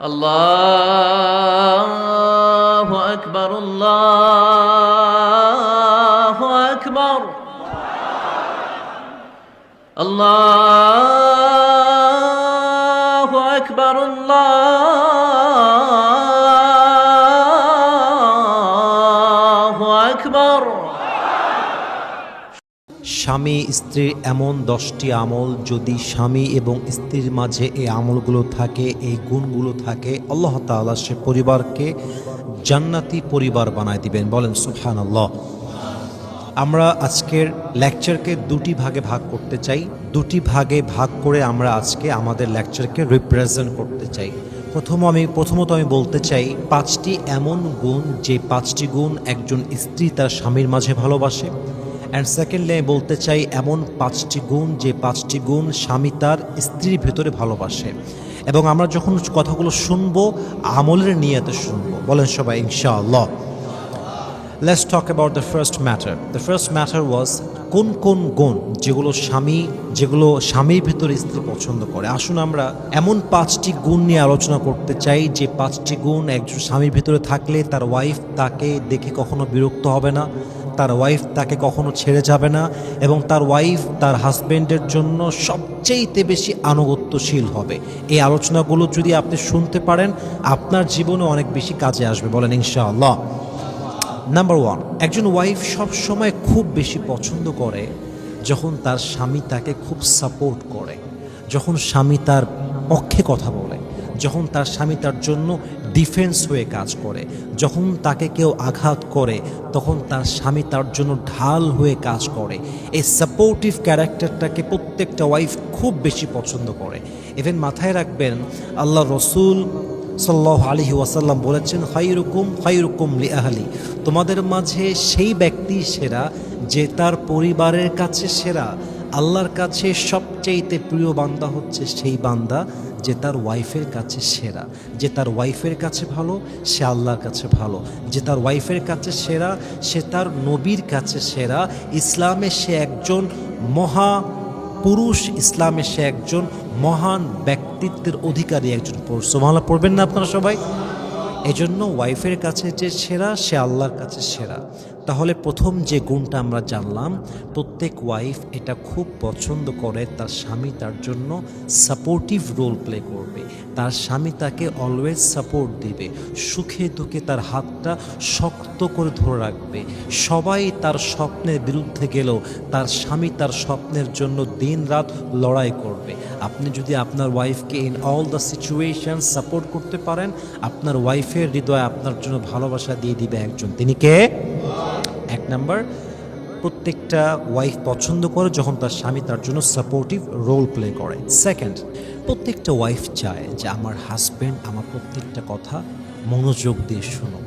আল্লাহু আকবার, আল্লাহু আকবার, আল্লাহু আকবার, আল্লাহু আকবার। স্বামী স্ত্রীর এমন 10টি আমল, যদি স্বামী এবং স্ত্রীর মাঝে এই আমলগুলো থাকে, এই গুণগুলো থাকে, আল্লাহ তাআলা সে পরিবারকে জান্নাতি পরিবার বানায় দিবেন। বলেন সুবহানাল্লাহ। আমরা আজকের লেকচারকে দুটি ভাগে ভাগ করতে চাই। দুটি ভাগে ভাগ করে আমরা আজকে আমাদের লেকচারকে রিপ্রেজেন্ট করতে চাই। প্রথমত আমি বলতে চাই 5টি এমন গুণ, যে 5টি গুণ একজন স্ত্রী তার স্বামীর মাঝে ভালোবাসে। অ্যান্ড সেকেন্ডলি আমি বলতে চাই এমন 5টি গুণ, যে 5টি গুণ স্বামী তার স্ত্রীর ভেতরে ভালোবাসে। এবং আমরা যখন কথাগুলো শুনবো, আমলের নিয়তে শুনবো। বলেন সবাই ইনশাআল্লাহ। Let's talk about the first matter. The first matter was কোন কোন গুণ যেগুলো স্বামীর ভিতরে স্ত্রী পছন্দ করে। আসুন আমরা এমন 5টি গুণ নিয়ে আলোচনা করতে চাই, যে 5টি গুণ একজন স্বামীর ভিতরে থাকলে তার ওয়াইফ তাকে দেখে কখনো বিরক্ত হবে না, তার ওয়াইফ তাকে কখনো ছেড়ে যাবে না, এবং তার ওয়াইফ তার হাজব্যান্ডের জন্য সবচেয়ে বেশি আনুগত্যশীল হবে। এই আলোচনাগুলো যদি আপনি শুনতে পারেন, আপনার জীবনে অনেক বেশি কাজে আসবে। বলেন ইনশাআল্লাহ। নাম্বার 1, একজন ওয়াইফ সব সময় খুব বেশি পছন্দ করে যখন তার স্বামী তাকে খুব সাপোর্ট করে, যখন স্বামী তার পক্ষে কথা বলে, যখন তার স্বামী তার জন্য ডিফেন্স হয়ে কাজ করে, যখন তাকে কেউ আঘাত করে তখন তার স্বামী তার জন্য ঢাল হয়ে কাজ করে। এই সাপোর্টিভ ক্যারেক্টারটাকে প্রত্যেকটা ওয়াইফ খুব বেশি পছন্দ করে। ইভেন মাথায় রাখবেন, আল্লাহ রসুল সাল্লাল্লাহু আলাইহি ওয়াসাল্লাম বলেছেন, খায়রুকুম লিআহলি, তোমাদের মাঝে সেই ব্যক্তি সেরা যে তার পরিবারের কাছে সেরা। আল্লাহর কাছে সবচেয়ে প্রিয় বান্দা হচ্ছে সেই বান্দা যে তার ওয়াইফের কাছে সেরা। যে তার ওয়াইফের কাছে ভালো, সে আল্লাহর কাছে ভালো। যে তার ওয়াইফের কাছে সেরা, সে তার নবীর কাছে সেরা। ইসলামে সে একজন পুরুষ, ইসলামে সে একজন মহান ব্যক্তিত্বের অধিকারী একজন পুরুষ। সুবহানাল্লাহ পড়বেন না আপনারা সবাই? এজন্য ওয়াইফের কাছে যে সেরা, সে আল্লাহর কাছে সেরা। তাহলে প্রথম যে গুণটা আমরা জানলাম, প্রত্যেক ওয়াইফ এটা খুব পছন্দ করে, তার স্বামী তার জন্য সাপোর্টিভ রোল প্লে করবে, তার স্বামী তাকে অলওয়েজ সাপোর্ট দিবে, সুখে দুঃখে তার হাতটা শক্ত করে ধরে রাখবে। সবাই তার স্বপ্নের বিরুদ্ধে গেলেও তার স্বামী তার স্বপ্নের জন্য দিন রাত লড়াই করবে। আপনি যদি আপনার ওয়াইফকে in all the situation support করতে পারেন, আপনার ওয়াইফের হৃদয়ে আপনার জন্য ভালোবাসা দিয়ে দিবে একজন, তিনি কে? 1 নাম্বার, প্রত্যেকটা ওয়াইফ পছন্দ করে যখন তার স্বামী তার জন্য সাপোর্টিভ রোল প্লে করে। সেকেন্ড, প্রত্যেকটা ওয়াইফ চায় যে আমার হাজব্যান্ড আমার প্রত্যেকটা কথা মনোযোগ দিয়ে শুনো,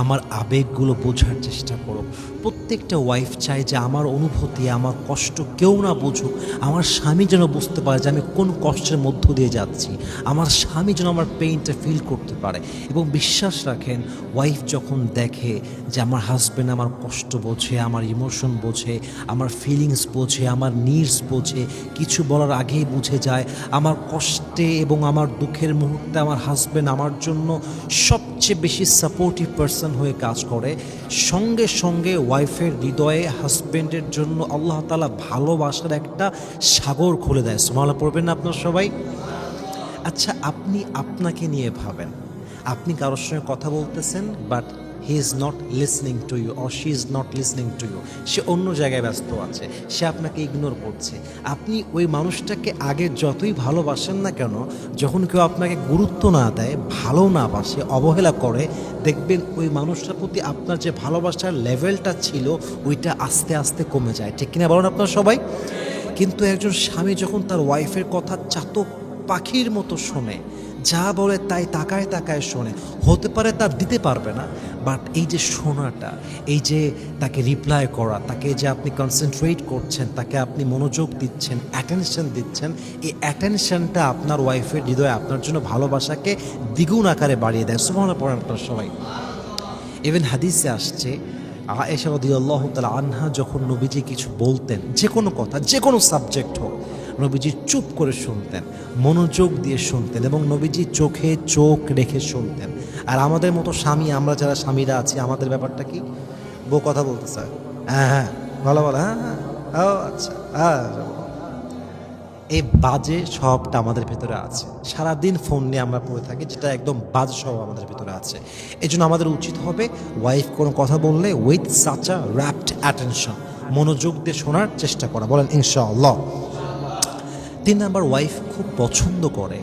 আমার আবেগগুলো বোঝার চেষ্টা করো। প্রত্যেকটা ওয়াইফ চায় যে আমার অনুভূতি, আমার কষ্ট কেউ না বুঝুক, আমার স্বামী যেন বুঝতে পারে যে আমি কোন কষ্টের মধ্য দিয়ে যাচ্ছি, আমার স্বামী যেন আমার পেইনটা ফিল করতে পারে। এবং বিশ্বাস রাখেন, ওয়াইফ যখন দেখে যে আমার হাজব্যান্ড আমার কষ্ট বোঝে, আমার ইমোশন বোঝে, আমার ফিলিংস বোঝে, আমার নিডস বোঝে, কিছু বলার আগেই বুঝে যায়, আমার কষ্টে এবং আমার দুঃখের মুহূর্তে আমার হাজব্যান্ড আমার জন্য সবচেয়ে বেশি সাপোর্টিভ পারসন হয়ে কাজ করে, সঙ্গে সঙ্গে ওয়াইফের হৃদয়ে হাজব্যান্ডের জন্য আল্লাহ তাআলা ভালোবাসার একটা সাগর খুলে দেয়। সুবহানাল্লাহ পড়বেন না আপনার সবাই? আচ্ছা, আপনি আপনাকে নিয়ে ভাবেন, আপনি কারোর সঙ্গে কথা বলতেছেন, but he is not listening to you or she is not listening to you. সে অন্য জায়গায় ব্যস্ত আছে, সে আপনাকে ইগনোর করছে। আপনি ওই মানুষটাকে আগে যতই ভালোবাসেন না কেন, যখন কেউ আপনাকে গুরুত্ব না দেয়, ভালো না বাসে, অবহেলা করে, দেখবেন ওই মানুষটার প্রতি আপনার যে ভালোবাসার লেভেলটা ছিল ওইটা আস্তে আস্তে কমে যায়। ঠিক কিনা বলেন আপনারা সবাই? কিন্তু একজন স্বামী যখন তার ওয়াইফের কথা চাতক পাখির মতো শোনে, যা বলে তাই তাকায় তাকায় শোনে, হতে পারে তার দিতে পারবে না, বাট এই যে শোনাটা, এই যে তাকে রিপ্লাই করা, তাকে যে আপনি কনসেন্ট্রেট করছেন, তাকে আপনি মনোযোগ দিচ্ছেন, অ্যাটেনশন দিচ্ছেন, এই অ্যাটেনশনটা আপনার ওয়াইফের হৃদয়ে আপনার জন্য ভালোবাসাকে দ্বিগুণ আকারে বাড়িয়ে দেয়। সুবহানাল্লাহ পড়েন আপনারা সবাই। ইভেন হাদিসে আসছে, আয়েশা রাদিয়াল্লাহু তাআলা আনহা যখন নবীজি কিছু বলতেন, যে কোনো কথা, যে কোনো সাবজেক্ট হোক, নবীজি চুপ করে শুনতেন, মনোযোগ দিয়ে শুনতেন এবং নবীজি চোখে চোখ রেখে শুনতেন। আর আমাদের মতো স্বামী, আমরা যারা স্বামীরা আছি, আমাদের ব্যাপারটা কি? বউ কথা বলতে স্যার, হ্যাঁ হ্যাঁ ভালো ভালো, হ্যাঁ হ্যাঁ, ও আচ্ছা, হ্যাঁ। এই বাজে স্বভাবটা আমাদের ভেতরে আছে, সারাদিন ফোন নিয়ে আমরা পড়ে থাকি, যেটা একদম বাজে স্বভাব আমাদের ভেতরে আছে। এই জন্য আমাদের উচিত হবে ওয়াইফ কোনো কথা বললে with such a rapt attention, মনোযোগ দিয়ে শোনার চেষ্টা করা, বলেন ইনশাআল্লাহ। 3 নাম্বার, ওয়াইফ খুব পছন্দ করে,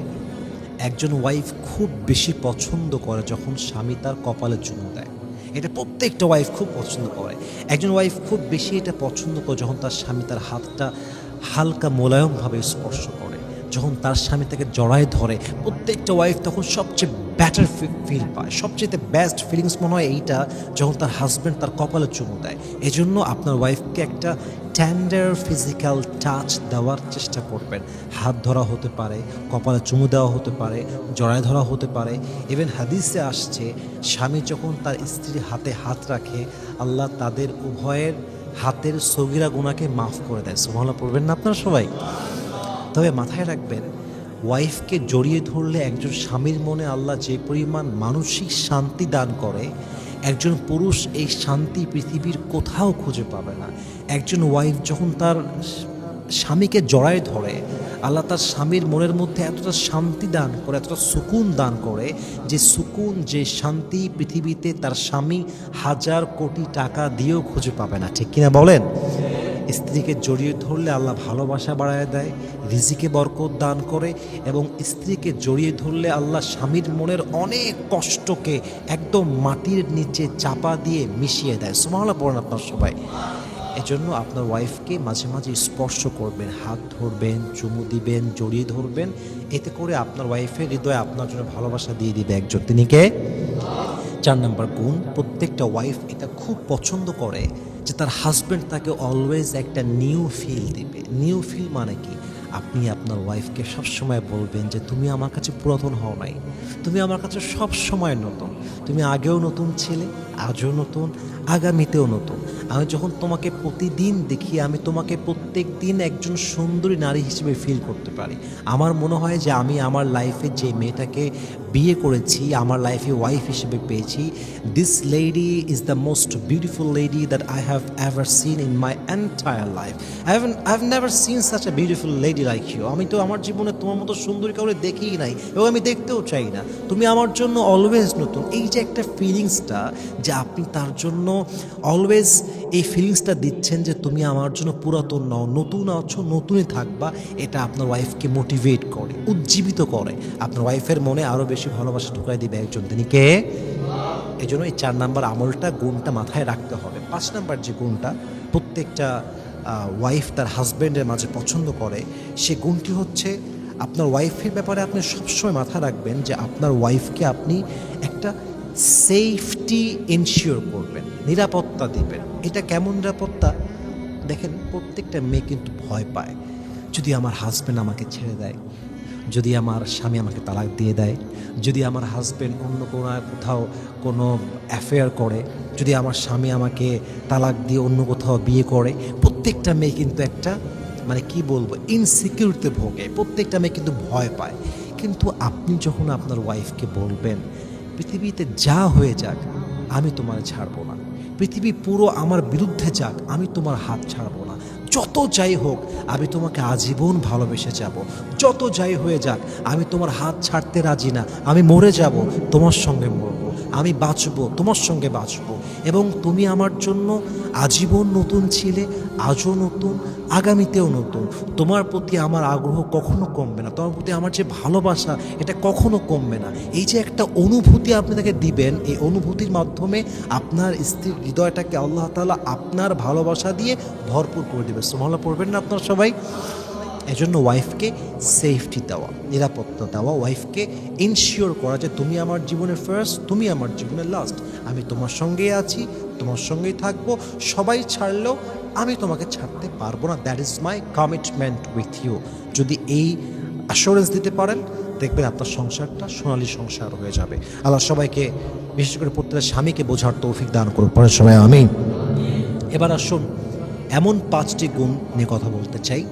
একজন ওয়াইফ খুব বেশি পছন্দ করে যখন স্বামী তার কপালে চুমু দেয়। এটা প্রত্যেকটা ওয়াইফ খুব পছন্দ করে। একজন ওয়াইফ খুব বেশি এটা পছন্দ করে যখন তার স্বামী তার হাতটা হালকা মোলায়মভাবে স্পর্শ করে, যখন তার স্বামী তাকে জড়ায় ধরে। প্রত্যেকটা ওয়াইফ তখন সবচেয়ে বেটার ফিল পায়, সবচেয়ে বেস্ট ফিলিংস মনে হয় এইটা, যখন তার হাজব্যান্ড তার কপালে চুমু দেয়। এজন্য আপনার ওয়াইফকে একটা টেন্ডার ফিজিক্যাল টাচ দেওয়ার চেষ্টা করবেন। হাত ধরা হতে পারে, কপালে চুমু দেওয়া হতে পারে, জড়ায় ধরা হতে পারে। ইভেন হাদিসে আসছে, স্বামী যখন তার স্ত্রীর হাতে হাত রাখে, আল্লাহ তাদের উভয়ের হাতের সগীরা গুনাহকে মাফ করে দেয়। সুবহানাল্লাহ পড়বেন না আপনারা সবাই? তবে মাথায় রাখবেন, ওয়াইফকে জড়িয়ে ধরলে একজন স্বামীর মনে আল্লাহ যে পরিমাণ মানসিক শান্তি দান করে, একজন পুরুষ এই শান্তি পৃথিবীর কোথাও খুঁজে পাবে না। একজন ওয়াইফ যখন তার স্বামীকে জড়ায় ধরে, আল্লাহ তার স্বামীর মনের মধ্যে এতটা শান্তি দান করে, এতটা সুকুন দান করে, যে সুকুন, যে শান্তি পৃথিবীতে তার স্বামী হাজার কোটি টাকা দিয়েও খুঁজে পাবে না। ঠিক কিনা বলেন? স্ত্রীকে জড়িয়ে ধরলে আল্লাহ ভালোবাসা বাড়ায় দেয়, রিজিকে বরকত দান করে, এবং স্ত্রীকে জড়িয়ে ধরলে আল্লাহ স্বামীর মনের অনেক কষ্টকে একদম মাটির নিচে চাপা দিয়ে মিশিয়ে দেয়। সুবহানাল্লাহ পড়েন আপনার সবাই। এজন্য আপনার ওয়াইফকে মাঝে মাঝে স্পর্শ করবেন, হাত ধরবেন, চুমু দিবেন, জড়িয়ে ধরবেন। এতে করে আপনার ওয়াইফের হৃদয়ে আপনার জন্য ভালোবাসা দিয়ে দিবে একজন, তিনি কে? 4 নম্বর গুণ, প্রত্যেকটা ওয়াইফ এটা খুব পছন্দ করে যে তার হাজব্যান্ড তাকে অলওয়েজ একটা নিউ ফিল দিবে। নিউ ফিল মানে কি? আপনি আপনার ওয়াইফকে সবসময় বলবেন যে তুমি আমার কাছে পুরাতন হও নাই, তুমি আমার কাছে সব সময় নতুন, তুমি আগেও নতুন ছিলে, আজও নতুন, আগামীতেও নতুন। আমি যখন তোমাকে প্রতিদিন দেখি, আমি তোমাকে প্রত্যেক দিন একজন সুন্দরী নারী হিসেবে ফিল করতে পারি। আমার মনে হয় যে আমি আমার লাইফে যে মেয়েটাকে বিয়ে করেছি, আমার লাইফে ওয়াইফ হিসেবে পেয়েছি, this lady is the most beautiful lady that I have ever seen in my entire life. I have never seen such a beautiful lady like you. আমি তো আমার জীবনে তোমার মতো সুন্দরী কাউকে দেখিই নাই, এবং আমি দেখতেও চাই না। তুমি আমার জন্য অলওয়েজ নতুন। এই যে একটা ফিলিংসটা, যে আপনি তার জন্য অলওয়েজ এই ফিলিংসটা দিচ্ছেন যে তুমি আমার জন্য পুরাতন নও, নতুন আছো, নতুনই থাকবা, এটা আপনার ওয়াইফকে মোটিভেট করে, উজ্জীবিত করে, আপনার ওয়াইফের মনে আরও বেশি ভালোবাসা ঢুকাই দিবে একজন, তিনি কে? এই জন্য এই 4 নাম্বার আমলটা, গুণটা মাথায় রাখতে হবে। 5 নাম্বার যে গুণটা প্রত্যেকটা ওয়াইফ তার হাজব্যান্ডের মাঝে পছন্দ করে, সে গুণটি হচ্ছে, আপনার ওয়াইফের ব্যাপারে আপনি সবসময় মাথায় রাখবেন যে আপনার ওয়াইফকে আপনি একটা সেফটি এনশিওর করবেন, নিরাপত্তা দিবেন। এটা কেমন নিরাপত্তা? দেখেন, প্রত্যেকটা মেয়ে কিন্তু ভয় পায়, যদি আমার হাজব্যান্ড আমাকে ছেড়ে দেয়, যদি আমার স্বামী আমাকে তালাক দিয়ে দেয়, যদি আমার হাজব্যান্ড অন্য কোথাও কোনো অ্যাফেয়ার করে, যদি আমার স্বামী আমাকে তালাক দিয়ে অন্য কোথাও বিয়ে করে। প্রত্যেকটা মেয়ে কিন্তু একটা, মানে কি বলবো, ইনসিকিউরিটিতে ভোগে, প্রত্যেকটা মেয়ে কিন্তু ভয় পায়। কিন্তু আপনি যখন আপনার ওয়াইফকে বলবেন, পৃথিবীতে যা হয়ে যাক আমি তোমার ছাড়বো না, পৃথিবী পুরো আমার বিরুদ্ধে যাক আমি তোমার হাত ছাড়বো না, যত যাই হোক আমি তোমাকে আজীবন ভালোবেসে যাব, যত যাই হয়ে যাক আমি তোমার হাত ছাড়তে রাজি না, আমি মরে যাব তোমার সঙ্গে মরবো, আমি বাঁচবো তোমার সঙ্গে বাঁচবো, এবং তুমি আমার জন্য আজীবন নতুন ছিলে, আজও নতুন, আগামীতেও নতুন। তোমার প্রতি আমার আগ্রহ কখনো কমবে না, তোমার প্রতি আমার যে ভালোবাসা এটা কখনো কমবে না। এই যে একটা অনুভূতি আপনি তাকে দিবেন, এই অনুভূতির মাধ্যমে আপনার স্ত্রীর হৃদয়টাকে আল্লাহ তাআলা আপনার ভালোবাসা দিয়ে ভরপুর করে দেবে। সুবহানাল্লাহ পড়বেন না আপনারা সবাই? এজন্য ওয়াইফকে সেফটি দেওয়া, নিরাপত্তা দেওয়া, ওয়াইফকে ইনশিওর করা যে তুমি আমার জীবনের ফার্স্ট, তুমি আমার জীবনের লাস্ট, আমি তোমার সঙ্গেই আছি, তোমার সঙ্গেই থাকবো, সবাই ছাড়লেও আমি তোমাকে ছাড়তে পারবো না, that is my commitment with you. যদি এই অ্যাসুরেন্স দিতে পারেন, দেখবেন আপনার সংসারটা সোনালী সংসার হয়ে যাবে। আল্লাহ সবাইকে, বিশেষ করে প্রত্যেকটা স্বামীকে বোঝার তৌফিক দান করুন। পরের সময় আমিন। এবার আসুন, এমন 5টি গুণ নিয়ে কথা বলতে চাই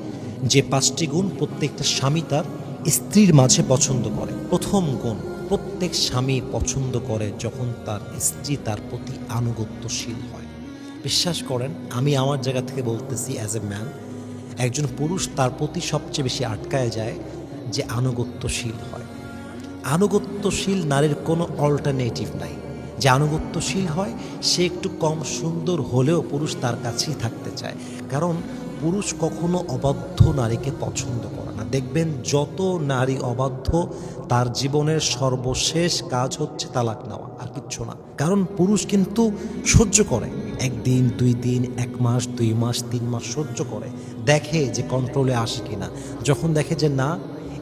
যে 5টি গুণ প্রত্যেকটা স্বামী তার স্ত্রীর মাঝে পছন্দ করে। প্রথম গুণ, প্রত্যেক স্বামী পছন্দ করে যখন তার স্ত্রী তার প্রতি আনুগত্যশীল হয়। বিশ্বাস করেন, আমি আমার জায়গা থেকে বলতেছি, অ্যাজ এ ম্যান, একজন পুরুষ তার প্রতি সবচেয়ে বেশি আটকায় যায় যে আনুগত্যশীল হয়। আনুগত্যশীল নারীর কোনো অল্টারনেটিভ নাই। যে আনুগত্যশীল হয় সে একটু কম সুন্দর হলেও পুরুষ তার কাছেই থাকতে চায়, কারণ পুরুষ কখনো অবাধ্য নারীকে পছন্দ করে না। দেখবেন যত নারী অবাধ্য তার জীবনের সর্বশেষ কাজ হচ্ছে তালাক নেওয়া, আর কিচ্ছু না। কারণ পুরুষ কিন্তু সহ্য করে, 1 দিন 2 দিন, 1 মাস 2 মাস 3 মাস সহ্য করে, দেখে যে কন্ট্রোলে আসে কিনা। যখন দেখে যে না,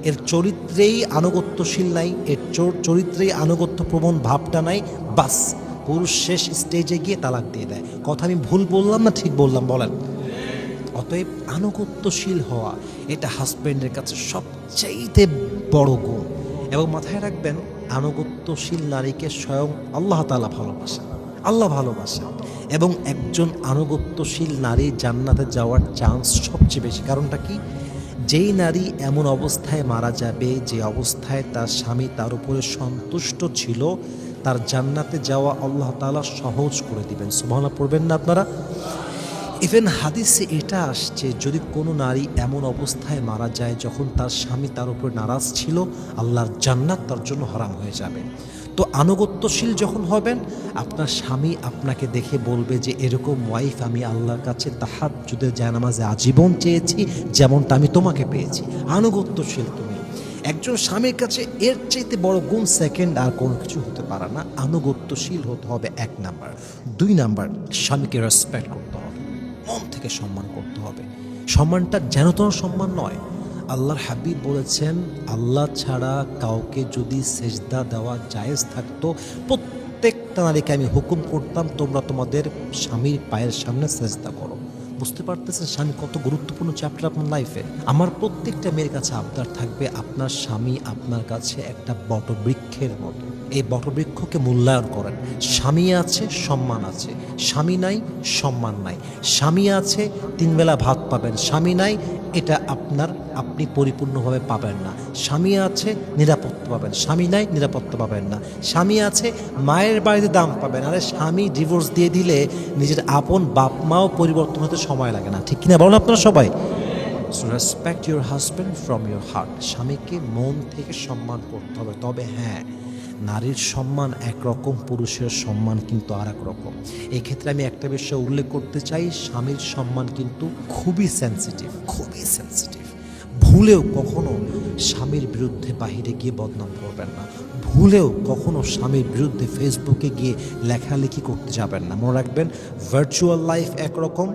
এর চরিত্রেই আনুগত্যশীল নাই, এর চরিত্রেই আনুগত্য প্রবণ ভাবটা নাই, বাস পুরুষ শেষ স্টেজে গিয়ে তালাক দিয়ে দেয়। কথা আমি ভুল বললাম না ঠিক বললাম বলেন? অতএব আনুগত্যশীল হওয়া এটা হাজব্যান্ডের কাছে সবচাইতে বড় গুণ। এবং মাথায় রাখবেন, আনুগত্যশীল নারীকে স্বয়ং আল্লাহ তাআলা ভালোবাসেন, আল্লাহ ভালোবাসেন। এবং একজন আনুগত্যশীল নারী জান্নাতে যাওয়ার চান্স সবচেয়ে বেশি। কারণটা কি? যেই নারী এমন অবস্থায় মারা যাবে যে অবস্থায় তার স্বামী তার উপরে সন্তুষ্ট ছিল, তার জান্নাতে যাওয়া আল্লাহ তাআলা সহজ করে দিবেন। সুবহানাল্লাহ পড়বেন না আপনারা? ইভেন হাদিসে এটা আসছে, যদি কোনো নারী এমন অবস্থায় মারা যায় যখন তার স্বামী তার উপর নারাজ ছিল, আল্লাহর জান্নাত তার জন্য হারাম হয়ে যাবে। তো আনুগত্যশীল যখন হবেন, আপনার স্বামী আপনাকে দেখে বলবে যে এরকম ওয়াইফ আমি আল্লাহর কাছে তাহাজ্জুদের জায়নামাজে আজীবন চেয়েছি, যেমনটা আমি তোমাকে পেয়েছি। আনুগত্যশীল তুমি। একজন স্বামীর কাছে এর চাইতে বড় গুণ সেকেন্ড আর কোনো কিছু হতে পারে না। আনুগত্যশীল হতে হবে 1 নাম্বার। 2 নাম্বার, স্বামীকে রেসপেক্ট করতে হবে, মন থেকে সম্মান করতে হবে। সম্মানটা যেন তেন সম্মান নয়। আল্লাহর হাবিব বলেছেন, আল্লাহ ছাড়া কাউকে যদি সেজদা দেওয়া জায়েজ থাকতো, প্রত্যেকটা নারীকে আমি হুকুম করতাম তোমরা তোমাদের স্বামীর পায়ের সামনে সেজদা করো। বুঝতে পারতেছেন স্বামী কত গুরুত্বপূর্ণ চ্যাপ্টার আপনার লাইফে? আমার প্রত্যেকটা মেয়ের কাছে আবদার থাকবে, আপনার স্বামী আপনার কাছে একটা বটবৃক্ষের মতো। এই বটবৃক্ষকে মূল্যায়ন করেন। স্বামী আছে, সম্মান আছে। স্বামী নাই, সম্মান নাই। স্বামী আছে, 3 বেলা ভাত পাবেন। স্বামী নাই, এটা আপনি পরিপূর্ণভাবে পাবেন না। স্বামী আছে, নিরাপত্তা পাবেন। স্বামী নাই, নিরাপত্তা পাবেন না। স্বামী আছে, মায়ের বাড়িতে দাম পাবেন। আরে স্বামী ডিভোর্স দিয়ে দিলে নিজের আপন বাপ মাও পরিবর্তন হতে সময় লাগে না, ঠিক কিনা বলুন আপনারা সবাই? So respect your husband from your heart. স্বামীকে মন থেকে সম্মান করতে হবে। তবে হ্যাঁ, নারীর সম্মান একরকম, পুরুষের সম্মান কিন্তু আর এক রকম। এক্ষেত্রে আমি একটা বিষয় উল্লেখ করতে চাই, স্বামীর সম্মান কিন্তু খুবই সেন্সিটিভ, খুবই সেন্সিটিভ। ভুলেও কখনো স্বামীর বিরুদ্ধে বাহিরে গিয়ে বদনাম করবেন না। ভুলেও কখনো স্বামীর বিরুদ্ধে ফেসবুকে গিয়ে লেখালেখি করতে যাবেন না। মনে রাখবেন, ভার্চুয়াল লাইফ একরকম,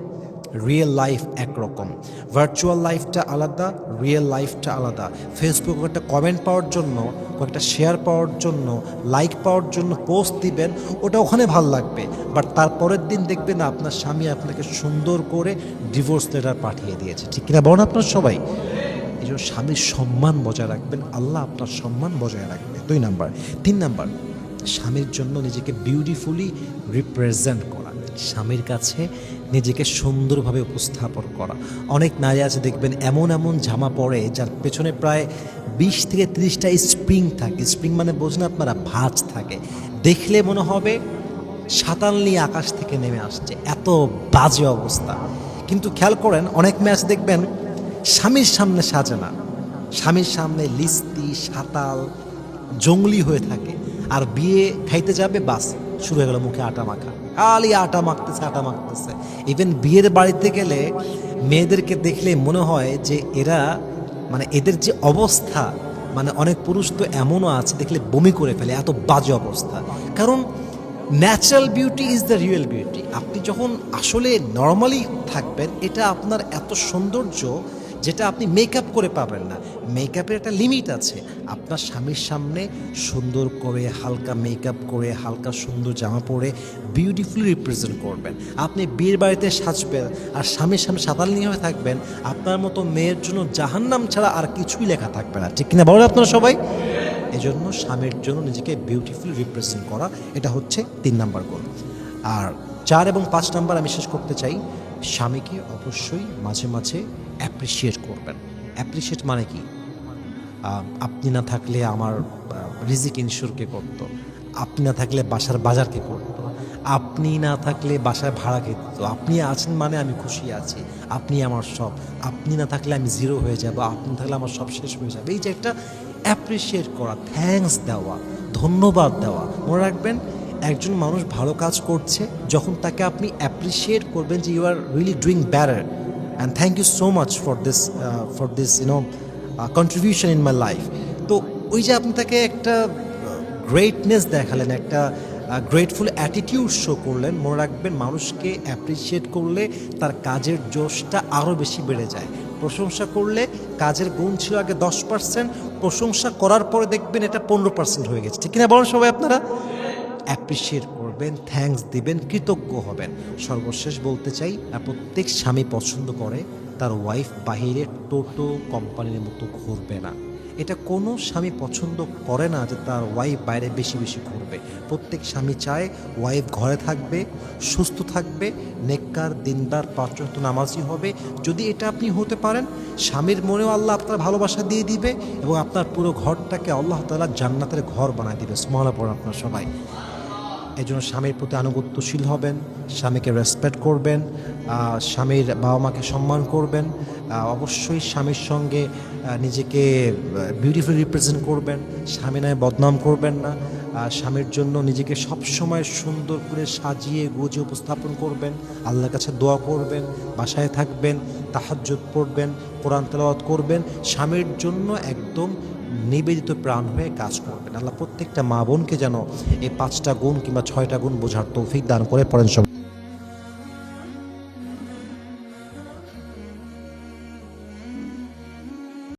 রিয়েল লাইফ একরকম। ভার্চুয়াল লাইফটা আলাদা, রিয়েল লাইফটা আলাদা। ফেসবুকে একটা কমেন্ট পাওয়ার জন্য, কয়েকটা শেয়ার পাওয়ার জন্য, লাইক পাওয়ার জন্য পোস্ট দিবেন, ওটা ওখানে ভাল লাগবে, বাট তারপরের দিন দেখবেন আপনার স্বামী আপনাকে সুন্দর করে ডিভোর্স লেটার পাঠিয়ে দিয়েছে, ঠিক কিনা বলেন আপনার সবাই? এই জন্য স্বামীর সম্মান বজায় রাখবেন, আল্লাহ আপনার সম্মান বজায় রাখবে। 2 নাম্বার। 3 নাম্বার, স্বামীর জন্য নিজেকে বিউটিফুলি রিপ্রেজেন্ট করা, স্বামীর কাছে নিজেকে সুন্দরভাবে উপস্থাপন করা। অনেক নারী আছে দেখবেন এমন এমন জামা পরে যার পেছনে প্রায় 20 থেকে 30টা স্প্রিং থাকে। স্প্রিং মানে বোঝেন আপনারা? ভাঁজ থাকে। দেখলে মনে হবে সাতাল নিয়ে আকাশ থেকে নেমে আসছে, এত বাজে অবস্থা। কিন্তু খেয়াল করেন, অনেক মেয়ে আছে দেখবেন স্বামীর সামনে সাজে না, স্বামীর সামনে লিস্তি সাতাল জঙ্গলি হয়ে থাকে, আর বিয়ে খাইতে যাবে, বাস শুরু হয়ে গেল মুখে আটা মাখা, খালি আটা মাখতেছে আটা মাখতেছে। ইভেন বিয়ের বাড়িতে গেলে মেয়েদেরকে দেখলে মনে হয় যে এরা, মানে এদের যে অবস্থা, মানে অনেক পুরুষ তো এমনও আছে দেখলে বমি করে ফেলে, এত বাজে অবস্থা। কারণ natural beauty is the real beauty. আপনি যখন আসলে নর্মালি থাকবেন, এটা আপনার এত সৌন্দর্য যেটা আপনি মেকআপ করে পাবেন না। মেকআপের একটা লিমিট আছে। আপনার স্বামীর সামনে সুন্দর করে হালকা মেকআপ করে, হালকা সুন্দর জামা পরে বিউটিফুলি রিপ্রেজেন্ট করবেন। আপনি বিয়ের বাড়িতে সাজবেন আর স্বামীর সামনে সাতাল নিয়ে হয়ে থাকবেন, আপনার মতো মেয়ের জন্য জাহান্নাম ছাড়া আর কিছুই লেখা থাকবে না, ঠিক কিনা বলেন আপনারা সবাই? এজন্য স্বামীর জন্য নিজেকে বিউটিফুল রিপ্রেজেন্ট করা, এটা হচ্ছে 3 নাম্বার গুণ। আর 4 এবং 5 নাম্বার আমি শেষ করতে চাই, স্বামীকে অবশ্যই মাঝে মাঝে অ্যাপ্রিসিয়েট করবেন। অ্যাপ্রিসিয়েট মানে কি? আপনি না থাকলে আমার রিজিক ইনশিওর কে করতো? আপনি না থাকলে বাসার বাজার কে করতো? আপনি না থাকলে বাসায় ভাড়া কে দিত? আপনি আছেন মানে আমি খুশি আছি। আপনি আমার সব। আপনি না থাকলে আমি জিরো হয়ে যাব। আপনি না থাকলে আমার সব শেষ হয়ে যাবে। এই যে একটা অ্যাপ্রিসিয়েট করা, থ্যাঙ্কস দেওয়া, ধন্যবাদ দেওয়া। মনে রাখবেন, একজন মানুষ ভালো কাজ করছে যখন তাকে আপনি অ্যাপ্রিসিয়েট করবেন যে you are really doing better and thank you so much for this contribution in my life. তো ওই যে আপনি তাকে একটা গ্রেটনেস দেখালেন, একটা গ্রেটফুল অ্যাটিটিউড শো করলেন। মনে রাখবেন, মানুষকে অ্যাপ্রিসিয়েট করলে তার কাজের জোশটা আরও বেশি বেড়ে যায়। প্রশংসা করলে কাজের গুণ ছিল আগে 10%, প্রশংসা করার পরে দেখবেন এটা 15% হয়ে গেছে। ঠিক কিনা বলেন সবাই আপনারা? অ্যাপ্রিসিয়েট করবেন, থ্যাঙ্কস দিবেন, কৃতজ্ঞ হবেন। সর্বশেষ বলতে চাই, প্রত্যেক স্বামী পছন্দ করে তার ওয়াইফ বাহিরে টোটো কোম্পানির মতো ঘুরবে না। এটা কোনো স্বামী পছন্দ করে না যে তার ওয়াইফ বাইরে বেশি বেশি ঘুরবে। প্রত্যেক স্বামী চায় ওয়াইফ ঘরে থাকবে, সুস্থ থাকবে, নেককার, দিনদার, পাঁচ ওয়াক্ত নামাজি হবে। যদি এটা আপনি হতে পারেন, স্বামীর মনেও আল্লাহ আপনার ভালোবাসা দিয়ে দিবে এবং আপনার পুরো ঘরটাকে আল্লাহ তাআলা জান্নাতের ঘর বানায় দিবে। সুবহানাল্লাহ পড়েন আপনার সবাই। এই জন্য স্বামীর প্রতি আনুগত্যশীল হবেন, স্বামীকে রেসপেক্ট করবেন, স্বামীর বাবা মাকে সম্মান করবেন, অবশ্যই স্বামীর সঙ্গে নিজেকে বিউটিফুল রিপ্রেজেন্ট করবেন, স্বামী নয় বদনাম করবেন না। স্বামীর জন্য নিজেকে সবসময় সুন্দর করে সাজিয়ে গুজিয়ে উপস্থাপন করবেন, আল্লাহর কাছে দোয়া করবেন, বাসায় থাকবেন, তাহাজ্জুদ পড়বেন, কোরআন তেলাওয়াত করবেন, স্বামীর জন্য একদম নিবেদিত প্রাণ হয়ে কাজ করবেন। আল্লাহ প্রত্যেকটা মা বোনকে যেন এই 5টা গুণ কিংবা 6টা গুণ বোঝার তৌফিক দান করে। পড়েন সব।